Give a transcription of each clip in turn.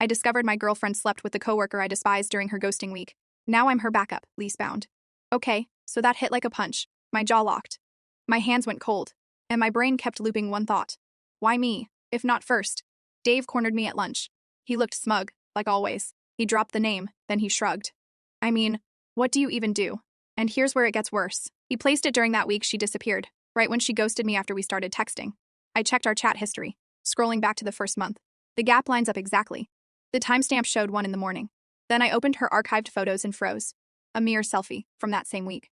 I discovered my girlfriend slept with the coworker I despised during her ghosting week. Now I'm her backup, lease bound. Okay, so that hit like a punch. My jaw locked. My hands went cold, and my brain kept looping one thought. Why me, if not first? Dave cornered me at lunch. He looked smug, like always. He dropped the name, then he shrugged. I mean, what do you even do? And here's where it gets worse. He placed it during that week she disappeared, right when she ghosted me after we started texting. I checked our chat history, scrolling back to the first month. The gap lines up exactly. The timestamp showed 1 in the morning. Then I opened her archived photos and froze. A mere selfie from that same week.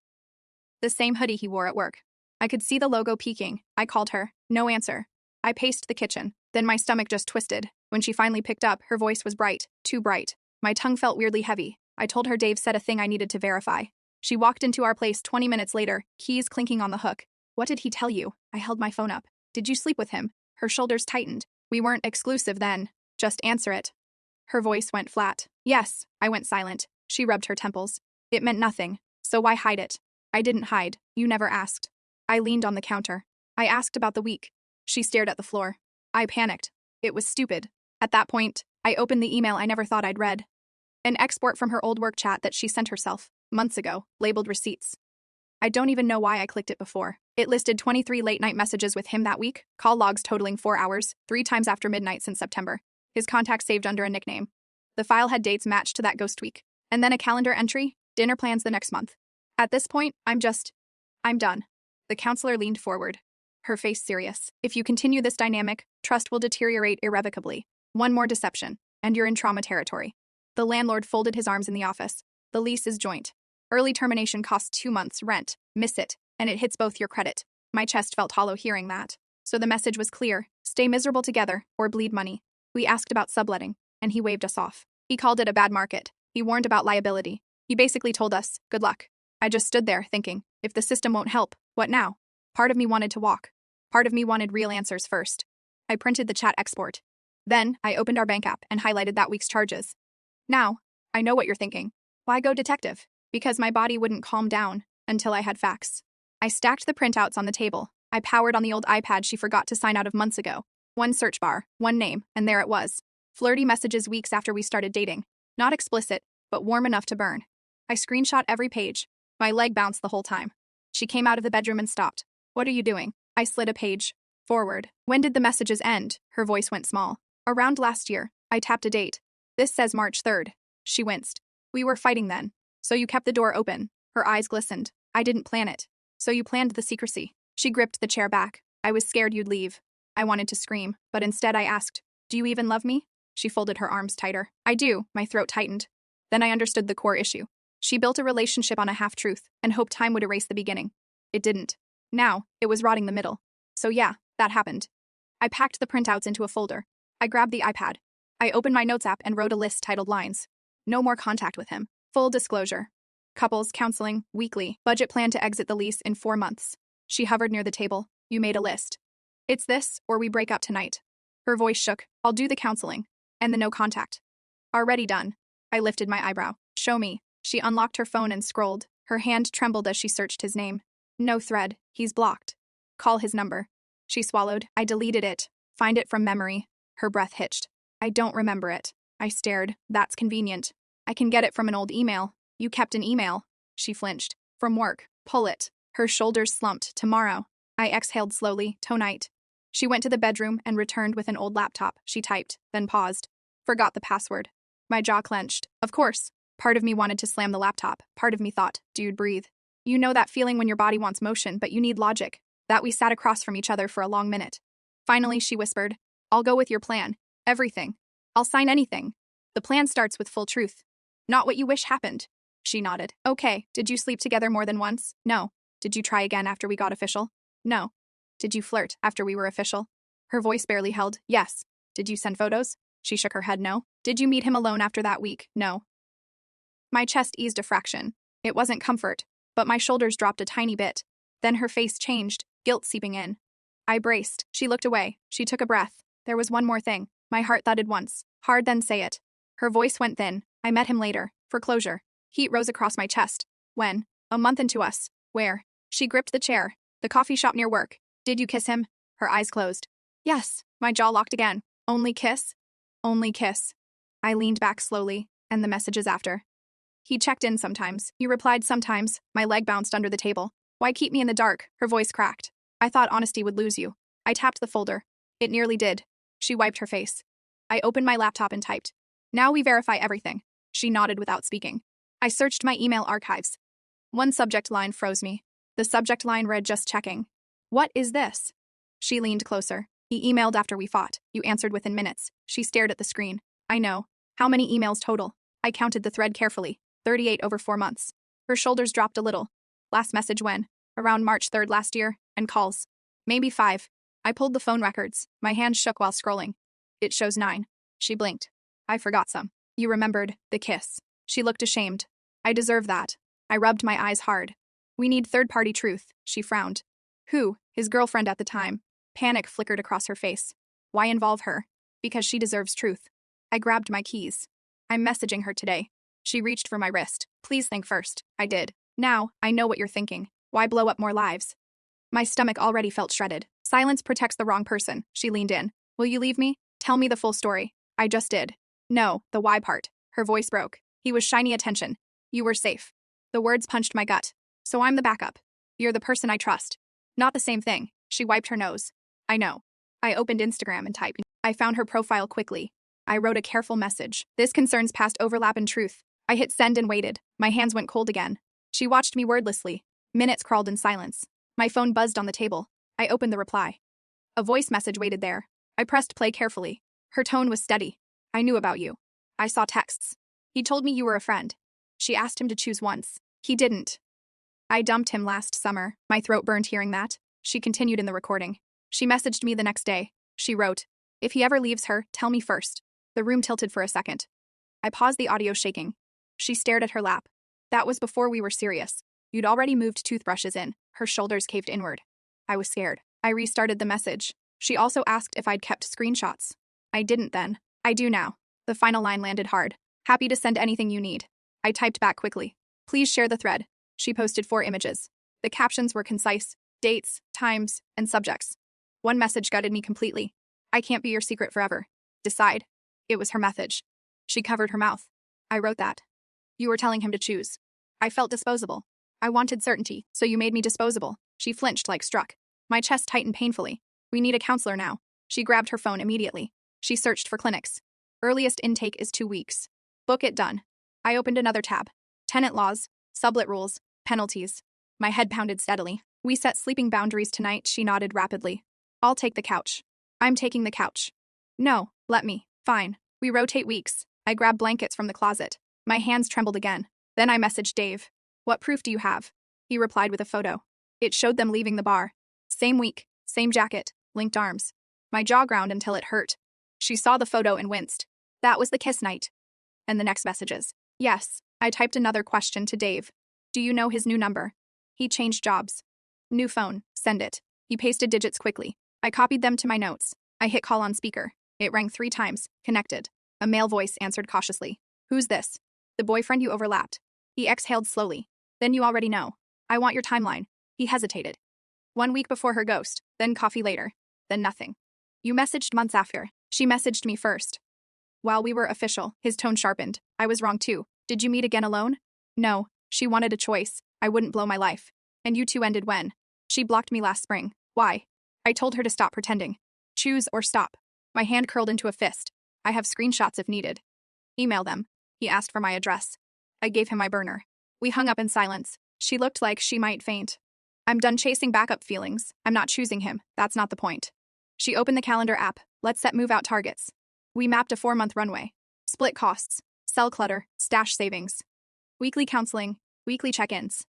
The same hoodie he wore at work. I could see the logo peeking. I called her. No answer. I paced the kitchen. Then my stomach just twisted. When she finally picked up, her voice was bright, too bright. My tongue felt weirdly heavy. I told her Dave said a thing I needed to verify. She walked into our place 20 minutes later, keys clinking on the hook. What did he tell you? I held my phone up. Did you sleep with him? Her shoulders tightened. We weren't exclusive then. Just answer it. Her voice went flat. Yes, I went silent. She rubbed her temples. It meant nothing, so why hide it? I didn't hide. You never asked. I leaned on the counter. I asked about the week. She stared at the floor. I panicked. It was stupid. At that point, I opened the email I never thought I'd read. An export from her old work chat that she sent herself, months ago, labeled receipts. I don't even know why I clicked it before. It listed 23 late-night messages with him that week, call logs totaling 4 hours, 3 times after midnight since September. His contacts saved under a nickname. The file had dates matched to that ghost week. And then a calendar entry, dinner plans the next month. At this point, I'm done. The counselor leaned forward, her face serious. If you continue this dynamic, trust will deteriorate irrevocably. One more deception, and you're in trauma territory. The landlord folded his arms in the office. The lease is joint. Early termination costs 2 months' rent. Miss it, and it hits both your credit. My chest felt hollow hearing that. So the message was clear. Stay miserable together, or bleed money. We asked about subletting, and he waved us off. He called it a bad market. He warned about liability. He basically told us, good luck. I just stood there thinking, if the system won't help, what now? Part of me wanted to walk. Part of me wanted real answers first. I printed the chat export. Then, I opened our bank app and highlighted that week's charges. Now, I know what you're thinking. Why go detective? Because my body wouldn't calm down until I had facts. I stacked the printouts on the table. I powered on the old iPad she forgot to sign out of months ago. One search bar, one name, and there it was. Flirty messages weeks after we started dating. Not explicit, but warm enough to burn. I screenshot every page. My leg bounced the whole time. She came out of the bedroom and stopped. What are you doing? I slid a page forward. When did the messages end? Her voice went small. Around last year. I tapped a date. This says March 3rd. She winced. We were fighting then. So you kept the door open. Her eyes glistened. I didn't plan it. So you planned the secrecy. She gripped the chair back. I was scared you'd leave. I wanted to scream, but instead I asked, do you even love me? She folded her arms tighter. I do. My throat tightened. Then I understood the core issue. She built a relationship on a half-truth and hoped time would erase the beginning. It didn't. Now, it was rotting the middle. So yeah, that happened. I packed the printouts into a folder. I grabbed the iPad. I opened my notes app and wrote a list titled Lines. No more contact with him. Full disclosure. Couples, counseling, weekly, budget plan to exit the lease in 4 months. She hovered near the table. You made a list. It's this, or we break up tonight. Her voice shook. I'll do the counseling. And the no contact. Already done. I lifted my eyebrow. Show me. She unlocked her phone and scrolled. Her hand trembled as she searched his name. No thread. He's blocked. Call his number. She swallowed. I deleted it. Find it from memory. Her breath hitched. I don't remember it. I stared. That's convenient. I can get it from an old email. You kept an email. She flinched. From work. Pull it. Her shoulders slumped. Tomorrow. I exhaled slowly. Tonight. She went to the bedroom and returned with an old laptop. She typed, then paused. Forgot the password. My jaw clenched. Of course. Part of me wanted to slam the laptop. Part of me thought, dude, breathe. You know that feeling when your body wants motion, but you need logic. That we sat across from each other for a long minute. Finally, she whispered, I'll go with your plan. Everything. I'll sign anything. The plan starts with full truth. Not what you wish happened. She nodded. Okay, did you sleep together more than once? No. Did you try again after we got official? No. Did you flirt after we were official? Her voice barely held. Yes. Did you send photos? She shook her head. No. Did you meet him alone after that week? No. My chest eased a fraction. It wasn't comfort, but my shoulders dropped a tiny bit. Then her face changed, guilt seeping in. I braced. She looked away. She took a breath. There was one more thing. My heart thudded once. Hard, then say it. Her voice went thin. I met him later. For closure. Heat rose across my chest. When? A month into us. Where? She gripped the chair. The coffee shop near work. Did you kiss him? Her eyes closed. Yes. My jaw locked again. Only kiss? Only kiss. I leaned back slowly, and the messages after. He checked in sometimes. You replied sometimes. My leg bounced under the table. Why keep me in the dark? Her voice cracked. I thought honesty would lose you. I tapped the folder. It nearly did. She wiped her face. I opened my laptop and typed. Now we verify everything. She nodded without speaking. I searched my email archives. One subject line froze me. The subject line read just checking. What is this? She leaned closer. He emailed after we fought. You answered within minutes. She stared at the screen. I know. How many emails total? I counted the thread carefully. 38 over 4 months. Her shoulders dropped a little. Last message when? Around March 3rd last year, and calls. Maybe 5. I pulled the phone records. My hands shook while scrolling. It shows 9. She blinked. I forgot some. You remembered the kiss. She looked ashamed. I deserve that. I rubbed my eyes hard. We need third-party truth, she frowned. Who? His girlfriend at the time. Panic flickered across her face. Why involve her? Because she deserves truth. I grabbed my keys. I'm messaging her today. She reached for my wrist. Please think first. I did. Now, I know what you're thinking. Why blow up more lives? My stomach already felt shredded. Silence protects the wrong person. She leaned in. Will you leave me? Tell me the full story. I just did. No, the why part. Her voice broke. He was shiny attention. You were safe. The words punched my gut. So I'm the backup. You're the person I trust. Not the same thing. She wiped her nose. I know. I opened Instagram and typed. I found her profile quickly. I wrote a careful message. This concerns past overlap and truth. I hit send and waited. My hands went cold again. She watched me wordlessly. Minutes crawled in silence. My phone buzzed on the table. I opened the reply. A voice message waited there. I pressed play carefully. Her tone was steady. I knew about you. I saw texts. He told me you were a friend. She asked him to choose once. He didn't. I dumped him last summer. My throat burned hearing that. She continued in the recording. She messaged me the next day. She wrote, if he ever leaves her, tell me first. The room tilted for a second. I paused, the audio shaking. She stared at her lap. That was before we were serious. You'd already moved toothbrushes in. Her shoulders caved inward. I was scared. I restarted the message. She also asked if I'd kept screenshots. I didn't then. I do now. The final line landed hard. Happy to send anything you need. I typed back quickly. Please share the thread. She posted 4 images. The captions were concise. Dates, times, and subjects. One message gutted me completely. I can't be your secret forever. Decide. It was her message. She covered her mouth. I wrote that. You were telling him to choose. I felt disposable. I wanted certainty, so you made me disposable. She flinched like struck. My chest tightened painfully. We need a counselor now. She grabbed her phone immediately. She searched for clinics. Earliest intake is 2 weeks. Book it done. I opened another tab. Tenant laws, sublet rules, penalties. My head pounded steadily. We set sleeping boundaries tonight, she nodded rapidly. I'll take the couch. I'm taking the couch. No, let me. Fine. We rotate weeks. I grabbed blankets from the closet. My hands trembled again. Then I messaged Dave. What proof do you have? He replied with a photo. It showed them leaving the bar. Same week, same jacket, linked arms. My jaw ground until it hurt. She saw the photo and winced. That was the kiss night. And the next messages. Yes. I typed another question to Dave. Do you know his new number? He changed jobs. New phone. Send it. He pasted digits quickly. I copied them to my notes. I hit call on speaker. It rang 3 times. Connected. A male voice answered cautiously. Who's this? The boyfriend you overlapped. He exhaled slowly. Then you already know. I want your timeline. He hesitated. 1 week before her ghost, then coffee later, then nothing. You messaged months after. She messaged me first. While we were official, his tone sharpened. I was wrong too. Did you meet again alone? No. She wanted a choice. I wouldn't blow my life. And you two ended when? She blocked me last spring. Why? I told her to stop pretending. Choose or stop. My hand curled into a fist. I have screenshots if needed. Email them. He asked for my address. I gave him my burner. We hung up in silence. She looked like she might faint. I'm done chasing backup feelings. I'm not choosing him. That's not the point. She opened the calendar app. Let's set move-out targets. We mapped a 4-month runway. Split costs. Sell clutter. Stash savings. Weekly counseling. Weekly check-ins.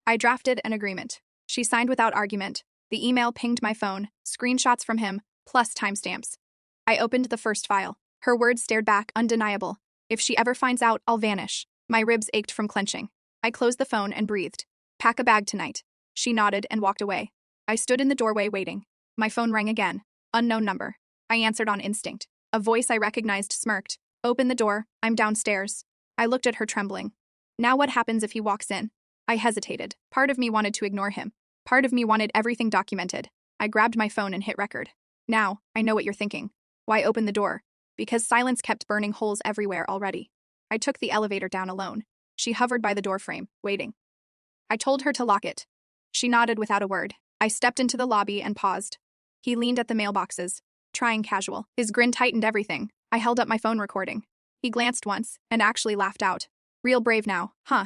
I drafted an agreement. She signed without argument. The email pinged my phone. Screenshots from him, plus timestamps. I opened the first file. Her words stared back, undeniable. If she ever finds out, I'll vanish. My ribs ached from clenching. I closed the phone and breathed. Pack a bag tonight. She nodded and walked away. I stood in the doorway waiting. My phone rang again. Unknown number. I answered on instinct. A voice I recognized smirked. Open the door. I'm downstairs. I looked at her trembling. Now what happens if he walks in? I hesitated. Part of me wanted to ignore him. Part of me wanted everything documented. I grabbed my phone and hit record. Now, I know what you're thinking. Why open the door? because silence kept burning holes everywhere already. I took the elevator down alone. She hovered by the doorframe, waiting. I told her to lock it. She nodded without a word. I stepped into the lobby and paused. He leaned at the mailboxes, trying casual. His grin tightened everything. I held up my phone recording. He glanced once, and actually laughed out. Real brave now, huh?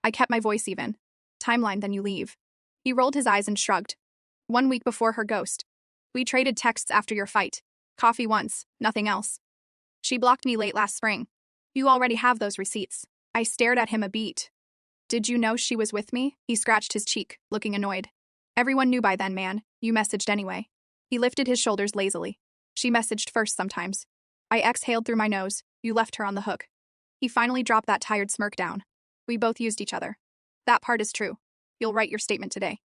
I kept my voice even. Timeline, then you leave. He rolled his eyes and shrugged. 1 week before her ghost. We traded texts after your fight. Coffee once, nothing else. She blocked me late last spring. You already have those receipts. I stared at him a beat. Did you know she was with me? He scratched his cheek, looking annoyed. Everyone knew by then, man. You messaged anyway. He lifted his shoulders lazily. She messaged first sometimes. I exhaled through my nose. You left her on the hook. He finally dropped that tired smirk down. We both used each other. That part is true. You'll write your statement today.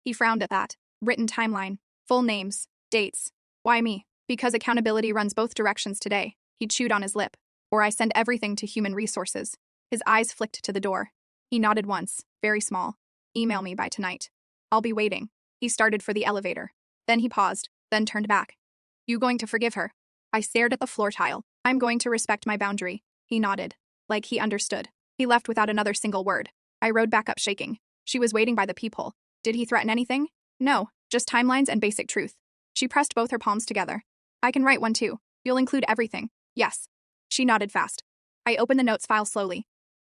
He frowned at that. Written timeline. Full names. Dates. Why me? Because accountability runs both directions today. He chewed on his lip. Or I send everything to human resources. His eyes flicked to the door. He nodded once, very small. Email me by tonight. I'll be waiting. He started for the elevator. Then he paused, then turned back. You going to forgive her? I stared at the floor tile. I'm going to respect my boundary. He nodded, like he understood. He left without another single word. I rode back up shaking. She was waiting by the peephole. Did he threaten anything? No, just timelines and basic truth. She pressed both her palms together. I can write one too. You'll include everything. Yes. She nodded fast. I opened the notes file slowly.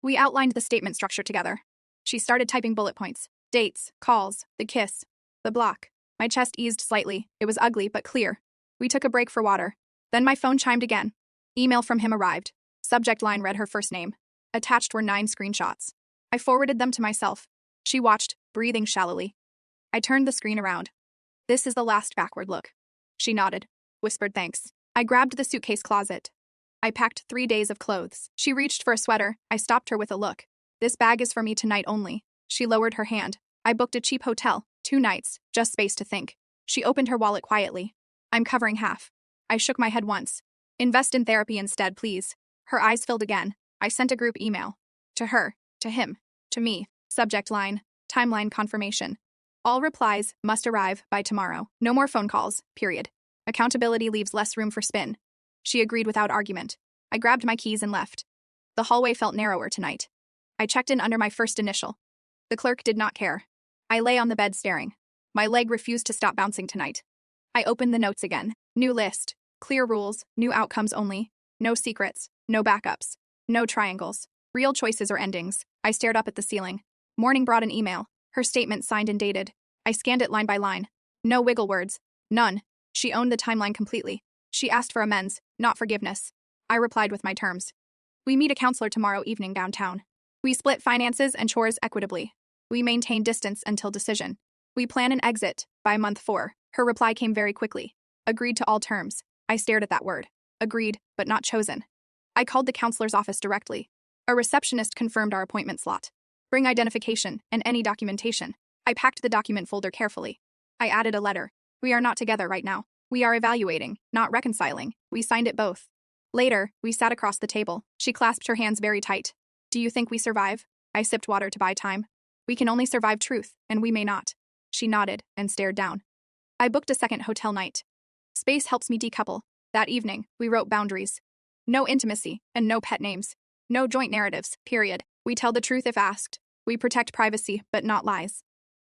We outlined the statement structure together. She started typing bullet points. Dates, calls, the kiss, the block. My chest eased slightly. It was ugly, but clear. We took a break for water. Then my phone chimed again. Email from him arrived. Subject line read her first name. Attached were 9 screenshots. I forwarded them to myself. She watched, breathing shallowly. I turned the screen around. This is the last backward look. She nodded, whispered thanks. I grabbed the suitcase closet. I packed 3 days of clothes. She reached for a sweater. I stopped her with a look. This bag is for me tonight only. She lowered her hand. I booked a cheap hotel, 2 nights, just space to think. She opened her wallet quietly. I'm covering half. I shook my head once. Invest in therapy instead, please. Her eyes filled again. I sent a group email. To her, to him, to me. Subject line, timeline confirmation. All replies must arrive by tomorrow. No more phone calls, period. Accountability leaves less room for spin. She agreed without argument. I grabbed my keys and left. The hallway felt narrower tonight. I checked in under my first initial. The clerk did not care. I lay on the bed staring. My leg refused to stop bouncing tonight. I opened the notes again. New list. Clear rules, new outcomes only. No secrets, no backups, no triangles. Real choices or endings. I stared up at the ceiling. Morning brought an email. Her statement signed and dated. I scanned it line by line. No wiggle words. None. She owned the timeline completely. She asked for amends, not forgiveness. I replied with my terms. We meet a counselor tomorrow evening downtown. We split finances and chores equitably. We maintain distance until decision. We plan an exit by month 4. Her reply came very quickly. Agreed to all terms. I stared at that word. Agreed, but not chosen. I called the counselor's office directly. A receptionist confirmed our appointment slot. Bring identification and any documentation. I packed the document folder carefully. I added a letter. We are not together right now. We are evaluating, not reconciling. We signed it both. Later, we sat across the table. She clasped her hands very tight. Do you think we survive? I sipped water to buy time. We can only survive truth, and we may not. She nodded and stared down. I booked a second hotel night. Space helps me decouple. That evening, we wrote boundaries. No intimacy, and no pet names. No joint narratives, period. We tell the truth if asked. We protect privacy, but not lies.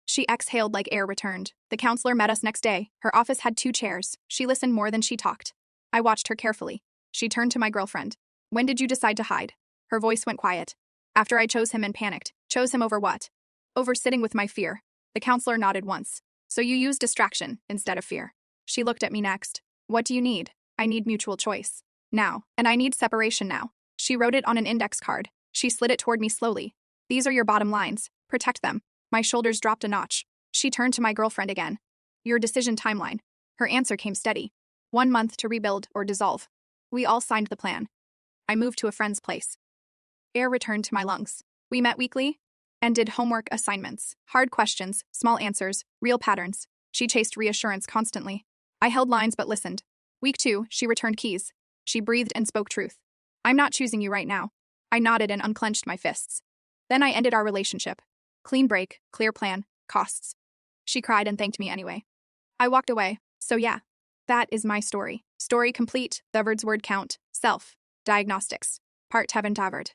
She exhaled like air returned. The counselor met us next day. Her office had 2 chairs. She listened more than she talked. I watched her carefully. She turned to my girlfriend. When did you decide to hide? Her voice went quiet. After I chose him and panicked. Chose him over what? Over sitting with my fear. The counselor nodded once. So you used distraction instead of fear. She looked at me next. What do you need? I need mutual choice. Now. And I need separation now. She wrote it on an index card. She slid it toward me slowly. These are your bottom lines. Protect them. My shoulders dropped a notch. She turned to my girlfriend again. Your decision timeline. Her answer came steady. 1 month to rebuild or dissolve. We all signed the plan. I moved to a friend's place. Air returned to my lungs. We met weekly and did homework assignments. Hard questions, small answers, real patterns. She chased reassurance constantly. I held lines but listened. Week 2, she returned keys. She breathed and spoke truth. I'm not choosing you right now. I nodded and unclenched my fists. Then I ended our relationship. Clean break, clear plan, costs. She cried and thanked me anyway. I walked away. So yeah, That is my story. Story complete, the words word count, self, diagnostics, part haven't averred.